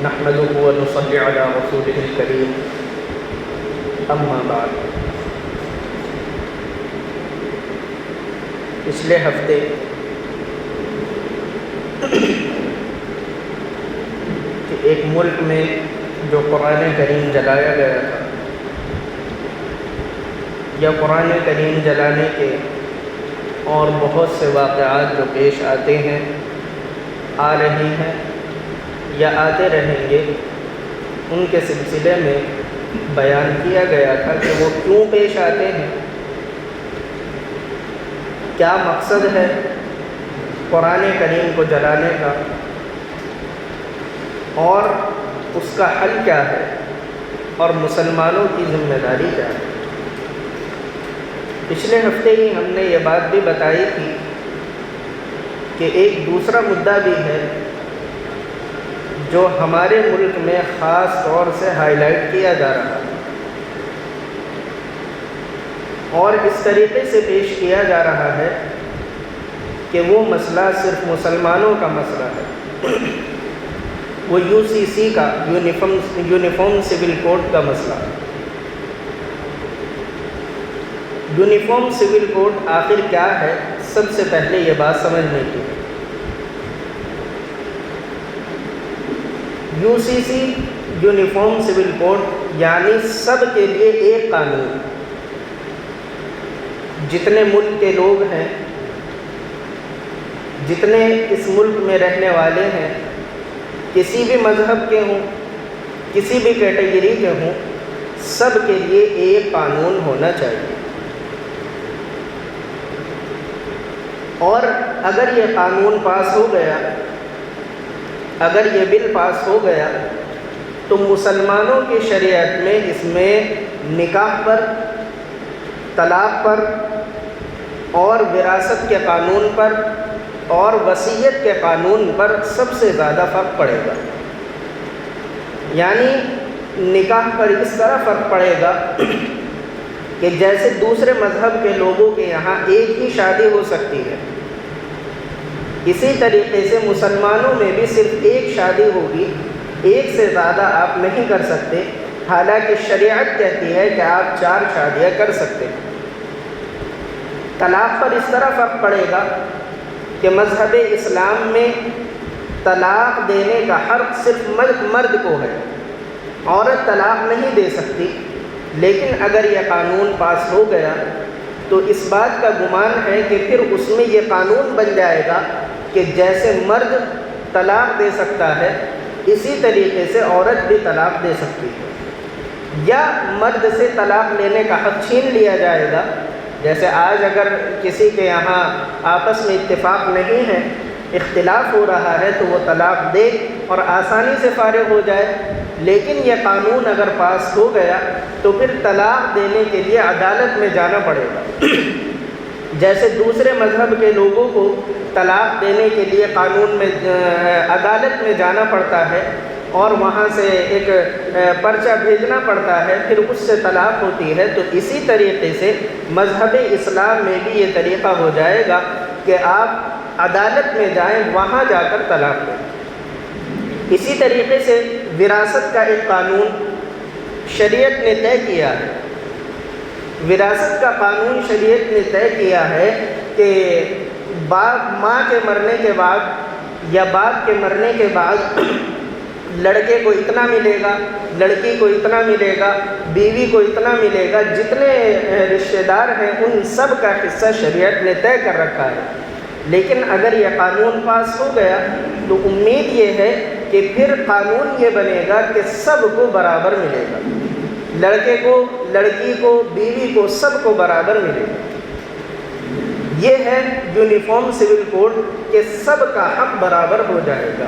نحمده ونصلي على رسوله الكريم اما بعد۔ پچھلے ہفتے کہ ایک ملک میں جو قرآن کریم جلایا گیا تھا یا قرآن کریم جلانے کے اور بہت سے واقعات جو پیش آتے ہیں، آ رہے ہیں یا آتے رہیں گے، ان کے سلسلے میں بیان کیا گیا تھا کہ وہ کیوں پیش آتے ہیں، کیا مقصد ہے قرآن کریم کو جلانے کا اور اس کا حل کیا ہے اور مسلمانوں کی ذمہ داری کیا ہے۔ پچھلے ہفتے ہی ہم نے یہ بات بھی بتائی تھی کہ ایک دوسرا مدعا بھی ہے جو ہمارے ملک میں خاص طور سے ہائی لائٹ کیا جا رہا ہے اور اس طریقے سے پیش کیا جا رہا ہے کہ وہ مسئلہ صرف مسلمانوں کا مسئلہ ہے، وہ UCC کا یونیفارم سول کوڈ کا مسئلہ ہے۔ یونیفارم سول کوڈ آخر کیا ہے، سب سے پہلے یہ بات سمجھنے کی۔ UCC یونیفارم سول کوڈ یعنی سب کے لیے ایک قانون، جتنے ملک کے لوگ ہیں، جتنے اس ملک میں رہنے والے ہیں، کسی بھی مذہب کے ہوں، کسی بھی کیٹیگری کے ہوں، سب کے لیے ایک قانون ہونا چاہیے۔ اور اگر یہ قانون پاس ہو گیا، اگر یہ بل پاس ہو گیا تو مسلمانوں کی شریعت میں اس میں نکاح پر، طلاق پر اور وراثت کے قانون پر اور وصیت کے قانون پر سب سے زیادہ فرق پڑے گا۔ یعنی نکاح پر اس طرح فرق پڑے گا کہ جیسے دوسرے مذہب کے لوگوں کے یہاں ایک ہی شادی ہو سکتی ہے، اسی طریقے سے مسلمانوں میں بھی صرف ایک شادی ہوگی، ایک سے زیادہ آپ نہیں کر سکتے، حالانکہ شریعت کہتی ہے کہ آپ 4 شادیاں کر سکتے ہیں۔ طلاق پر اس طرح فرق پڑے گا کہ مذہب اسلام میں طلاق دینے کا حق صرف مرد کو ہے، عورت طلاق نہیں دے سکتی۔ لیکن اگر یہ قانون پاس ہو گیا تو اس بات کا گمان ہے کہ پھر اس میں یہ قانون بن جائے گا کہ جیسے مرد طلاق دے سکتا ہے، اسی طریقے سے عورت بھی طلاق دے سکتی ہے، یا مرد سے طلاق لینے کا حق چھین لیا جائے گا۔ جیسے آج اگر کسی کے یہاں آپس میں اتفاق نہیں ہے، اختلاف ہو رہا ہے، تو وہ طلاق دے اور آسانی سے فارغ ہو جائے۔ لیکن یہ قانون اگر پاس ہو گیا تو پھر طلاق دینے کے لیے عدالت میں جانا پڑے گا۔ جیسے دوسرے مذہب کے لوگوں کو طلاق دینے کے لیے قانون میں عدالت میں جانا پڑتا ہے اور وہاں سے ایک پرچہ بھیجنا پڑتا ہے، پھر اس سے طلاق ہوتی ہے، تو اسی طریقے سے مذہب اسلام میں بھی یہ طریقہ ہو جائے گا کہ آپ عدالت میں جائیں، وہاں جا کر طلاق دیں۔ اسی طریقے سے وراثت کا ایک قانون شریعت نے طے کیا ہے۔ وراثت کا قانون شریعت نے طے کیا ہے کہ ماں کے مرنے کے بعد یا باپ کے مرنے کے بعد لڑکے کو اتنا ملے گا، لڑکی کو اتنا ملے گا، بیوی کو اتنا ملے گا، جتنے رشتہ دار ہیں ان سب کا حصہ شریعت نے طے کر رکھا ہے۔ لیکن اگر یہ قانون پاس ہو گیا تو امید یہ ہے کہ پھر قانون یہ بنے گا کہ سب کو برابر ملے گا، لڑکے کو، لڑکی کو، بیوی کو، سب کو برابر ملے گا۔ یہ ہے یونیفارم سول کوڈ کہ سب کا حق برابر ہو جائے گا۔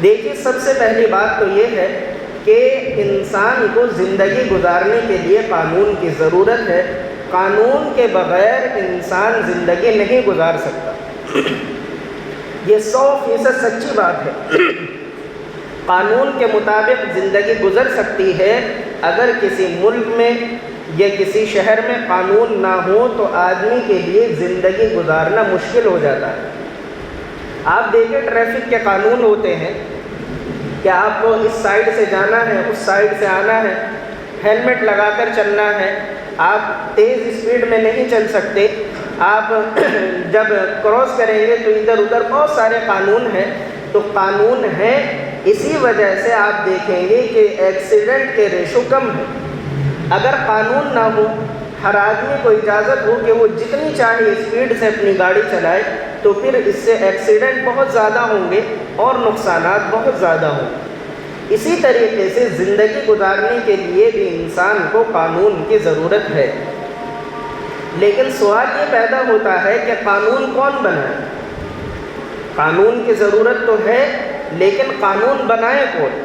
دیکھیے، سب سے پہلی بات تو یہ ہے کہ انسان کو زندگی گزارنے کے لیے قانون کی ضرورت ہے۔ قانون کے بغیر انسان زندگی نہیں گزار سکتا، یہ 100% سچی بات ہے۔ قانون کے مطابق زندگی گزر سکتی ہے، اگر کسی ملک میں یا کسی شہر میں قانون نہ ہو تو آدمی کے لیے زندگی گزارنا مشکل ہو جاتا ہے۔ آپ دیکھیں ٹریفک کے قانون ہوتے ہیں، کہ آپ کو اس سائڈ سے جانا ہے، اس سائڈ سے آنا ہے، ہیلمٹ لگا کر چلنا ہے، آپ تیز اسپیڈ میں نہیں چل سکتے، آپ جب کراس کریں گے تو ادھر ادھر بہت سارے قانون ہیں۔ تو قانون ہے، اسی وجہ سے آپ دیکھیں گے کہ ایکسیڈنٹ کے ریشو کم ہے۔ اگر قانون نہ ہو، ہر آدمی کو اجازت ہو کہ وہ جتنی چاہے اسپیڈ سے اپنی گاڑی چلائے، تو پھر اس سے ایکسیڈنٹ بہت زیادہ ہوں گے اور نقصانات بہت زیادہ ہوں گے۔ اسی طریقے سے زندگی گزارنے کے لیے بھی انسان کو قانون کی ضرورت ہے، لیکن سوال یہ پیدا ہوتا ہے کہ قانون کون بنائے؟ قانون کی ضرورت تو ہے، لیکن قانون بنائے کون؟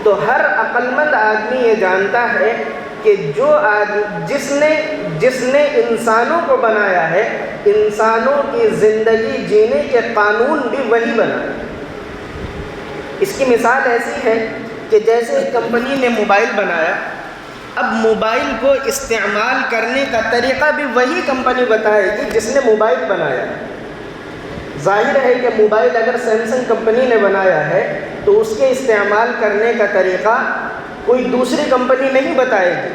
تو ہر عقل مند آدمی یہ جانتا ہے کہ جس نے انسانوں کو بنایا ہے، انسانوں کی زندگی جینے کے قانون بھی وہی بنائے۔ اس کی مثال ایسی ہے کہ جیسے ایک کمپنی نے موبائل بنایا، اب موبائل کو استعمال کرنے کا طریقہ بھی وہی کمپنی بتائے گی جس نے موبائل بنایا۔ ظاہر ہے کہ موبائل اگر سیمسنگ کمپنی نے بنایا ہے تو اس کے استعمال کرنے کا طریقہ کوئی دوسری کمپنی نہیں بتائے گی،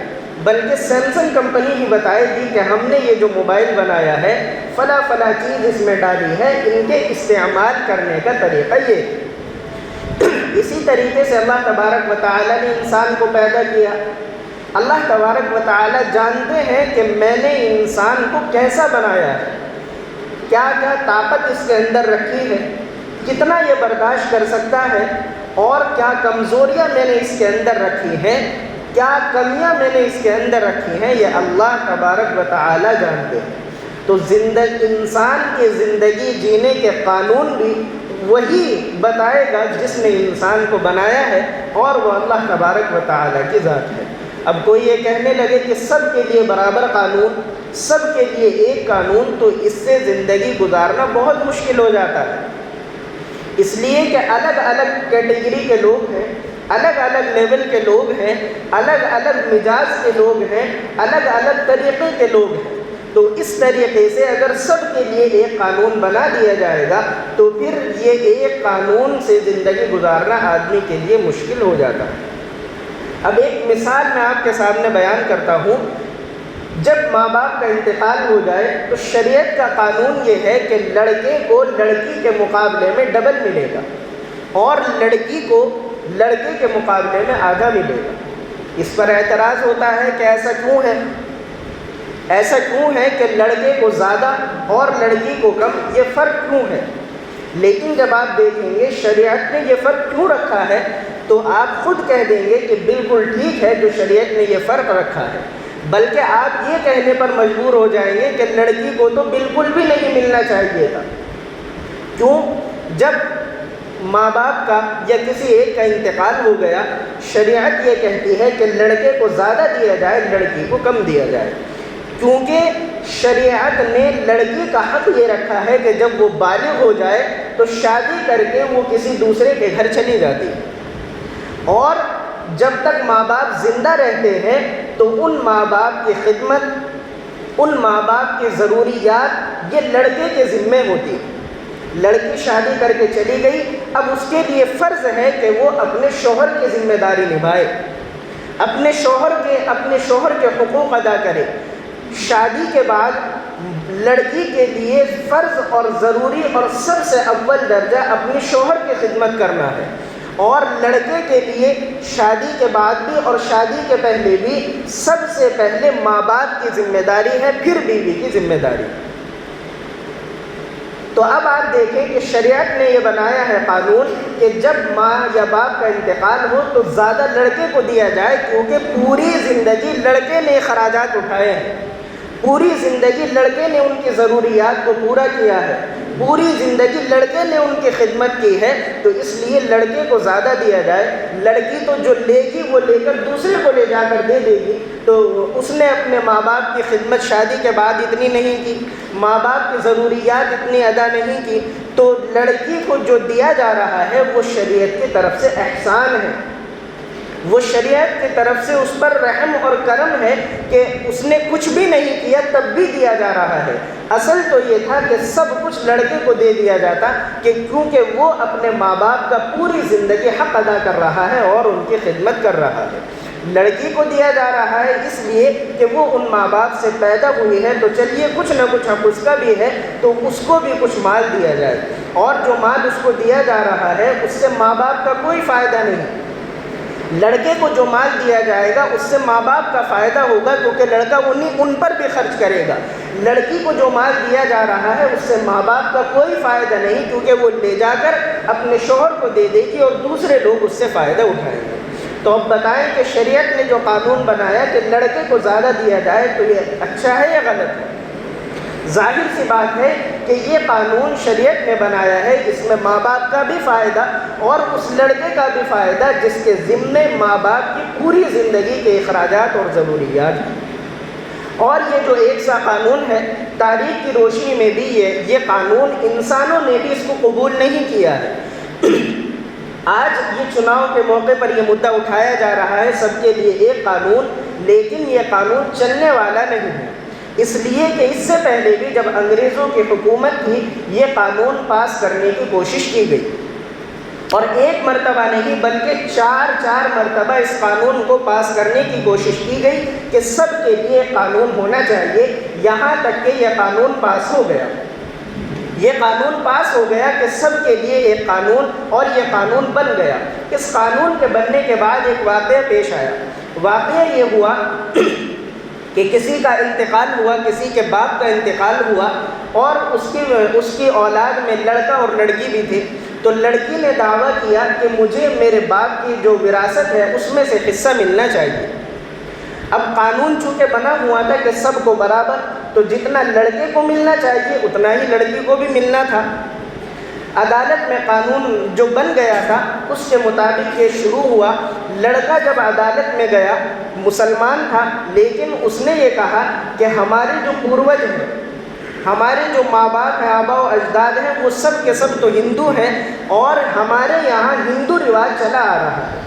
بلکہ سیمسنگ کمپنی ہی بتائے گی کہ ہم نے یہ جو موبائل بنایا ہے، فلاں فلاں چیز اس میں ڈالی ہے، ان کے استعمال کرنے کا طریقہ یہ۔ اسی طریقے سے اللہ تبارک و تعالیٰ نے انسان کو پیدا کیا۔ اللہ تبارک و تعالیٰ جانتے ہیں کہ میں نے انسان کو کیسا بنایا ہے، کیا کیا طاقت اس کے اندر رکھی ہے، کتنا یہ برداشت کر سکتا ہے، اور کیا کمزوریاں میں نے اس کے اندر رکھی ہیں، کیا کمیاں میں نے اس کے اندر رکھی ہیں، یہ اللہ تبارک و تعالیٰ جانتے ہیں۔ تو انسان کی زندگی جینے کے قانون بھی وہی بتائے گا جس نے انسان کو بنایا ہے، اور وہ اللہ تبارک و تعالیٰ کی ذات ہے۔ اب کوئی یہ کہنے لگے کہ سب کے لیے برابر قانون، سب کے لیے ایک قانون، تو اس سے زندگی گزارنا بہت مشکل ہو جاتا ہے، اس لیے کہ الگ الگ کیٹیگری کے لوگ ہیں، الگ الگ لیول کے لوگ ہیں، الگ الگ مزاج کے لوگ ہیں، الگ الگ طریقے کے لوگ ہیں۔ تو اس طریقے سے اگر سب کے لیے ایک قانون بنا دیا جائے گا تو پھر یہ ایک قانون سے زندگی گزارنا آدمی کے لیے مشکل ہو جاتا ہے۔ اب ایک مثال میں آپ کے سامنے بیان کرتا ہوں۔ جب ماں باپ کا انتقال ہو جائے تو شریعت کا قانون یہ ہے کہ لڑکے کو لڑکی کے مقابلے میں ڈبل ملے گا، اور لڑکی کو لڑکے کے مقابلے میں آدھا ملے گا۔ اس پر اعتراض ہوتا ہے کہ ایسا کیوں ہے؟ ایسا کیوں ہے کہ لڑکے کو زیادہ اور لڑکی کو کم؟ یہ فرق کیوں ہے؟ لیکن جب آپ دیکھیں گے شریعت نے یہ فرق کیوں رکھا ہے تو آپ خود کہہ دیں گے کہ بالکل ٹھیک ہے جو شریعت نے یہ فرق رکھا ہے، بلکہ آپ یہ کہنے پر مجبور ہو جائیں گے کہ لڑکی کو تو بالکل بھی نہیں ملنا چاہیے تھا۔ کیوں؟ جب ماں باپ کا یا کسی ایک کا انتقال ہو گیا، شریعت یہ کہتی ہے کہ لڑکے کو زیادہ دیا جائے، لڑکی کو کم دیا جائے، کیونکہ شریعت نے لڑکی کا حق یہ رکھا ہے کہ جب وہ بالغ ہو جائے تو شادی کر کے وہ کسی دوسرے کے گھر چلی جاتی ہے، اور جب تک ماں باپ زندہ رہتے ہیں تو ان ماں باپ کی خدمت، ان ماں باپ کی ضروریات یہ لڑکے کے ذمے ہوتی ہے۔ لڑکی شادی کر کے چلی گئی، اب اس کے لیے فرض ہے کہ وہ اپنے شوہر کی ذمہ داری نبھائے، اپنے شوہر کے حقوق ادا کرے۔ شادی کے بعد لڑکی کے لیے فرض اور ضروری اور سب سے اول درجہ اپنے شوہر کی خدمت کرنا ہے، اور لڑکے کے لیے شادی کے بعد بھی اور شادی کے پہلے بھی سب سے پہلے ماں باپ کی ذمہ داری ہے، پھر بیوی کی ذمہ داری۔ تو اب آپ دیکھیں کہ شریعت نے یہ بنایا ہے قانون کہ جب ماں یا باپ کا انتقال ہو تو زیادہ لڑکے کو دیا جائے، کیونکہ پوری زندگی لڑکے نے اخراجات اٹھائے ہیں، پوری زندگی لڑکے نے ان کی ضروریات کو پورا کیا ہے، پوری زندگی لڑکے نے ان کی خدمت کی ہے، تو اس لیے لڑکے کو زیادہ دیا جائے۔ لڑکی تو جو لے گی وہ لے کر دوسرے کو لے جا کر دے دے گی، تو اس نے اپنے ماں باپ کی خدمت شادی کے بعد اتنی نہیں کی، ماں باپ کی ضروریات اتنی ادا نہیں کی، تو لڑکی کو جو دیا جا رہا ہے وہ شریعت کی طرف سے احسان ہے۔ وہ شریعت کی طرف سے اس پر رحم اور کرم ہے کہ اس نے کچھ بھی نہیں کیا تب بھی دیا جا رہا ہے۔ اصل تو یہ تھا کہ سب کچھ لڑکے کو دے دیا جاتا، کہ کیونکہ وہ اپنے ماں باپ کا پوری زندگی حق ادا کر رہا ہے اور ان کی خدمت کر رہا ہے۔ لڑکی کو دیا جا رہا ہے اس لیے کہ وہ ان ماں باپ سے پیدا ہوئی ہے، تو چلیے کچھ نہ کچھ حق اس کا بھی ہے تو اس کو بھی کچھ مال دیا جائے، اور جو مال اس کو دیا جا رہا ہے اس سے ماں باپ کا کوئی فائدہ نہیں۔ لڑکے کو جو مال دیا جائے گا اس سے ماں باپ کا فائدہ ہوگا، کیونکہ لڑکا ان پر بھی خرچ کرے گا۔ لڑکی کو جو مال دیا جا رہا ہے اس سے ماں باپ کا کوئی فائدہ نہیں، کیونکہ وہ لے جا کر اپنے شوہر کو دے دے گی اور دوسرے لوگ اس سے فائدہ اٹھائیں گے۔ تو اب بتائیں کہ شریعت نے جو قانون بنایا کہ لڑکے کو زیادہ دیا جائے تو یہ اچھا ہے یا غلط ہے؟ ظاہر سی بات ہے کہ یہ قانون شریعت نے بنایا ہے، اس میں ماں باپ کا بھی فائدہ اور اس لڑکے کا بھی فائدہ جس کے ذمے ماں باپ کی پوری زندگی کے اخراجات اور ضروریات ہیں۔ اور یہ جو ایک سا قانون ہے، تاریخ کی روشنی میں بھی یہ قانون انسانوں نے بھی اس کو قبول نہیں کیا ہے۔ آج یہ چناؤ کے موقع پر یہ مدعا اٹھایا جا رہا ہے سب کے لیے ایک قانون، لیکن یہ قانون چلنے والا نہیں ہے، اس لیے کہ اس سے پہلے بھی جب انگریزوں کی حکومت تھی یہ قانون پاس کرنے کی کوشش کی گئی، اور ایک مرتبہ نہیں بلکہ چار مرتبہ اس قانون کو پاس کرنے کی کوشش کی گئی کہ سب کے لیے قانون ہونا چاہیے، یہاں تک کہ یہ قانون پاس ہو گیا۔ یہ قانون پاس ہو گیا کہ سب کے لیے ایک قانون، اور یہ قانون بن گیا۔ اس قانون کے بننے کے بعد ایک واقعہ پیش آیا۔ واقعہ یہ ہوا کہ کسی کا انتقال ہوا، کسی کے باپ کا انتقال ہوا، اور اس کی اولاد میں لڑکا اور لڑکی بھی تھے۔ تو لڑکی نے دعویٰ کیا کہ مجھے میرے باپ کی جو وراثت ہے اس میں سے حصہ ملنا چاہیے۔ اب قانون چونکہ بنا ہوا تھا کہ سب کو برابر، تو جتنا لڑکے کو ملنا چاہیے اتنا ہی لڑکی کو بھی ملنا تھا۔ عدالت میں قانون جو بن گیا تھا اس کے مطابق یہ شروع ہوا۔ لڑکا جب عدالت میں گیا، مسلمان تھا، لیکن اس نے یہ کہا کہ ہمارے جو پوروج ہیں، ہمارے جو ماں باپ ہیں، آبا و اجداد ہیں، وہ سب کے سب تو ہندو ہیں، اور ہمارے یہاں ہندو رواج چلا آ رہا ہے،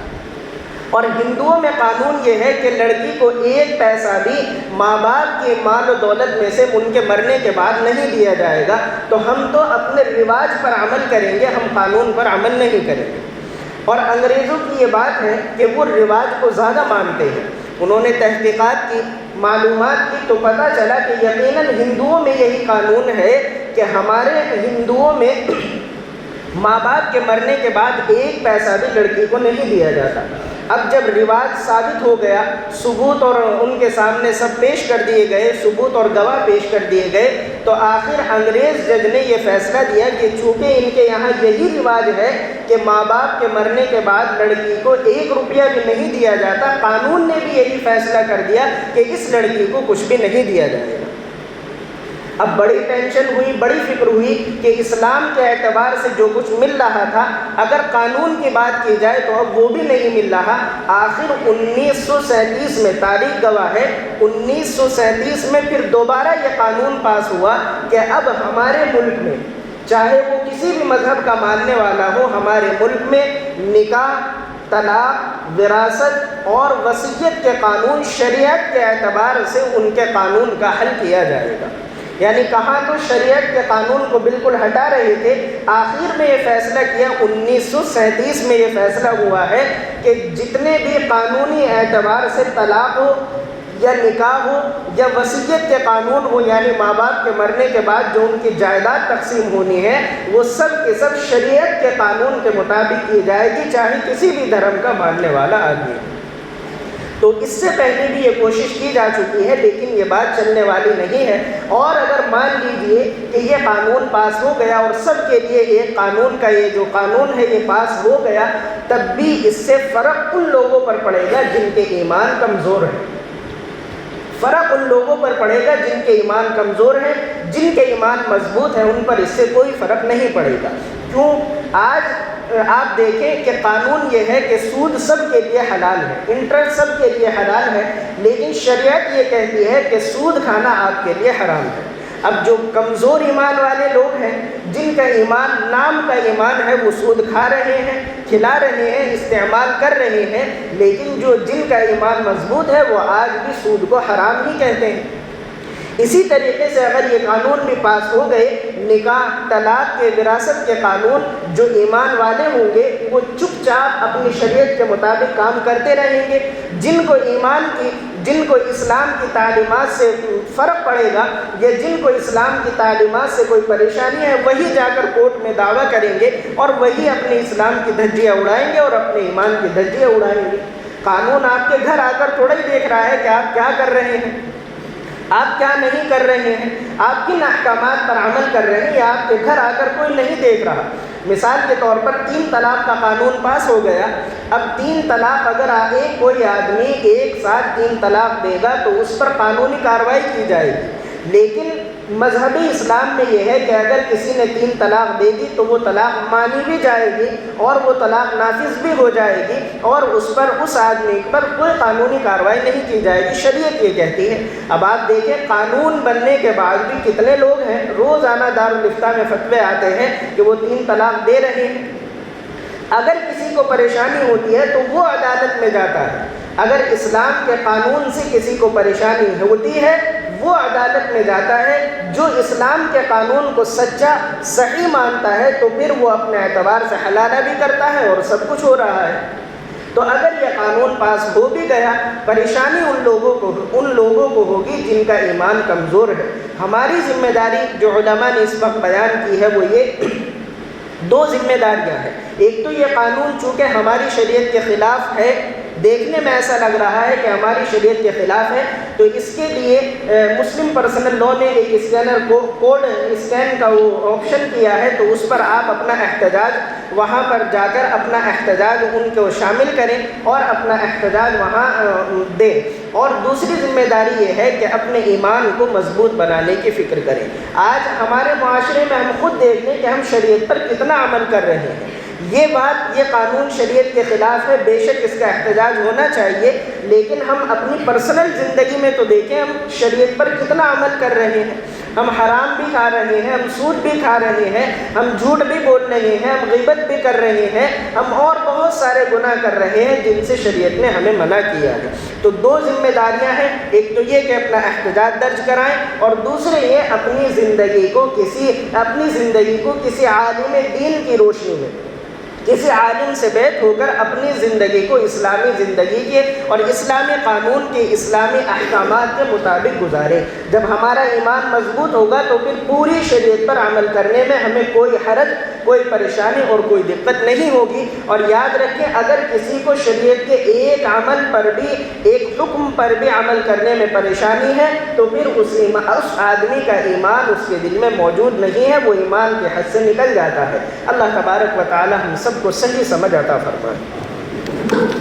اور ہندوؤں میں قانون یہ ہے کہ لڑکی کو ایک پیسہ بھی ماں باپ کی مال و دولت میں سے ان کے مرنے کے بعد نہیں دیا جائے گا، تو ہم تو اپنے رواج پر عمل کریں گے، ہم قانون پر عمل نہیں کریں گے۔ اور انگریزوں کی یہ بات ہے کہ وہ رواج کو زیادہ مانتے ہیں۔ انہوں نے تحقیقات کی، معلومات کی، تو پتہ چلا کہ یقیناً ہندوؤں میں یہی قانون ہے کہ ہمارے ہندوؤں میں ماں باپ کے مرنے کے بعد ایک پیسہ بھی لڑکی کو نہیں دیا جاتا۔ اب جب رواج ثابت ہو گیا، ثبوت اور ان کے سامنے سب پیش کر دیے گئے، ثبوت اور گواہ پیش کر دیے گئے، تو آخر انگریز جج نے یہ فیصلہ دیا کہ چونکہ ان کے یہاں یہی رواج ہے کہ ماں باپ کے مرنے کے بعد لڑکی کو 1 روپیہ بھی نہیں دیا جاتا، قانون نے بھی یہی فیصلہ کر دیا کہ اس لڑکی کو کچھ بھی نہیں دیا جائے گا۔ اب بڑی ٹینشن ہوئی، بڑی فکر ہوئی کہ اسلام کے اعتبار سے جو کچھ مل رہا تھا، اگر قانون کی بات کی جائے تو اب وہ بھی نہیں مل رہا۔ آخر 1937 میں، تاریخ گواہ ہے، 1937 میں پھر دوبارہ یہ قانون پاس ہوا کہ اب ہمارے ملک میں، چاہے وہ کسی بھی مذہب کا ماننے والا ہو، ہمارے ملک میں نکاح، طلاق، وراثت اور وصیت کے قانون شریعت کے اعتبار سے ان کے قانون کا حل کیا جائے گا۔ یعنی کہاں تو شریعت کے قانون کو بالکل ہٹا رہے تھے، آخر میں یہ فیصلہ کیا 1937 میں یہ فیصلہ ہوا ہے کہ جتنے بھی قانونی اعتبار سے طلاق ہو یا نکاح ہو یا وصیت کے قانون ہو، یعنی ماں باپ کے مرنے کے بعد جو ان کی جائیداد تقسیم ہونی ہے، وہ سب کے سب شریعت کے قانون کے مطابق کی جائے گی، چاہے کسی بھی دھرم کا ماننے والا آدمی۔ تو اس سے پہلے بھی یہ کوشش کی جا چکی ہے، لیکن یہ بات چلنے والی نہیں ہے۔ اور اگر مان لیجئے کہ یہ قانون پاس ہو گیا اور سب کے لیے ایک قانون کا یہ جو قانون ہے یہ پاس ہو گیا، تب بھی اس سے فرق ان لوگوں پر پڑے گا جن کے ایمان کمزور ہے۔ فرق ان لوگوں پر پڑے گا جن کے ایمان کمزور ہیں، جن کے ایمان مضبوط ہیں ان پر اس سے کوئی فرق نہیں پڑے گا۔ کیوں؟ آج آپ دیکھیں کہ قانون یہ ہے کہ سود سب کے لیے حلال ہے، انٹرسٹ سب کے لیے حلال ہے، لیکن شریعت یہ کہتی ہے کہ سود کھانا آپ کے لیے حرام ہے۔ اب جو کمزور ایمان والے لوگ ہیں، جن کا ایمان نام کا ایمان ہے وہ سود کھا رہے ہیں، کھلا رہے ہیں، استعمال کر رہے ہیں، لیکن جن کا ایمان مضبوط ہے وہ آج بھی سود کو حرام ہی کہتے ہیں۔ اسی طریقے سے اگر یہ قانون بھی پاس ہو گئے، نکاح، طلاق کے، وراثت کے قانون، جو ایمان والے ہوں گے وہ چپ چاپ اپنی شریعت کے مطابق کام کرتے رہیں گے۔ جن کو اسلام کی تعلیمات سے فرق پڑے گا یا جن کو اسلام کی تعلیمات سے کوئی پریشانی ہے، وہی جا کر کورٹ میں دعویٰ کریں گے اور وہی اپنے اسلام کی دھجیاں اڑائیں گے اور اپنے ایمان کی دھجیاں اڑائیں گے۔ قانون آپ کے گھر آ کر تھوڑا ہی دیکھ رہا ہے کہ آپ کیا کر رہے ہیں، آپ کیا نہیں کر رہے ہیں، آپ کن احکامات پر عمل کر رہے ہیں، یہ آپ کے گھر آ کر کوئی نہیں دیکھ رہا۔ مثال کے طور پر 3 طلاق کا قانون پاس ہو گیا۔ اب 3 طلاق اگر کوئی آدمی ایک ساتھ 3 طلاق دے گا تو اس پر قانونی کارروائی کی جائے گی، لیکن مذہبی اسلام میں یہ ہے کہ اگر کسی نے 3 طلاق دے دی تو وہ طلاق مانی بھی جائے گی اور وہ طلاق نافذ بھی ہو جائے گی اور اس آدمی پر کوئی قانونی کارروائی نہیں کی جائے گی، شریعت یہ کہتی ہے۔ اب آپ دیکھیں قانون بننے کے بعد بھی کتنے لوگ ہیں روزانہ دارالفتہ میں فتوے آتے ہیں کہ وہ 3 طلاق دے رہے ہیں۔ اگر کسی کو پریشانی ہوتی ہے تو وہ عدالت میں جاتا ہے، اگر اسلام کے قانون سے کسی کو پریشانی ہوتی ہے وہ عدالت میں جاتا ہے۔ جو اسلام کے قانون کو سچا صحیح مانتا ہے تو پھر وہ اپنے اعتبار سے حلالہ بھی کرتا ہے اور سب کچھ ہو رہا ہے۔ تو اگر یہ قانون پاس ہو بھی گیا، پریشانی ان لوگوں کو ہوگی جن کا ایمان کمزور ہے۔ ہماری ذمہ داری جو علماء نے اس وقت بیان کی ہے وہ یہ 2 ذمہ داریاں ہیں۔ ایک تو یہ قانون چونکہ ہماری شریعت کے خلاف ہے، دیکھنے میں ایسا لگ رہا ہے کہ ہماری شریعت کے خلاف ہے، تو اس کے لیے مسلم پرسنل لاء نے ایک اسکینر کو کوڈ اسکین کا وہ آپشن کیا ہے، تو اس پر آپ اپنا احتجاج وہاں پر جا کر اپنا احتجاج ان کو شامل کریں اور اپنا احتجاج وہاں دیں۔ اور دوسری ذمہ داری یہ ہے کہ اپنے ایمان کو مضبوط بنانے کی فکر کریں۔ آج ہمارے معاشرے میں ہم خود دیکھ لیں کہ ہم شریعت پر کتنا عمل کر رہے ہیں۔ یہ قانون شریعت کے خلاف ہے، بے شک اس کا احتجاج ہونا چاہیے، لیکن ہم اپنی پرسنل زندگی میں تو دیکھیں ہم شریعت پر کتنا عمل کر رہے ہیں۔ ہم حرام بھی کھا رہے ہیں، ہم سود بھی کھا رہے ہیں، ہم جھوٹ بھی بول رہے ہیں، ہم غیبت بھی کر رہے ہیں، ہم اور بہت سارے گناہ کر رہے ہیں جن سے شریعت نے ہمیں منع کیا ہے۔ تو 2 ذمہ داریاں ہیں، ایک تو یہ کہ اپنا احتجاج درج کرائیں اور دوسرے یہ اپنی زندگی کو کسی عالم دین کی روشنی میں، کسی عالم سے بیٹھ ہو کر اپنی زندگی کو اسلامی زندگی کے اور اسلامی قانون کے، اسلامی احکامات کے مطابق گزارے۔ جب ہمارا ایمان مضبوط ہوگا تو پھر پوری شریعت پر عمل کرنے میں ہمیں کوئی حرج، کوئی پریشانی اور کوئی دقت نہیں ہوگی۔ اور یاد رکھیں اگر کسی کو شریعت کے ایک عمل پر بھی، ایک حکم پر بھی عمل کرنے میں پریشانی ہے تو پھر اس آدمی کا ایمان اس کے دل میں موجود نہیں ہے، وہ ایمان کے حد سے نکل جاتا ہے۔ اللہ تبارک و تعالی ہم سب کو صحیح سمجھ عطا فرمائے۔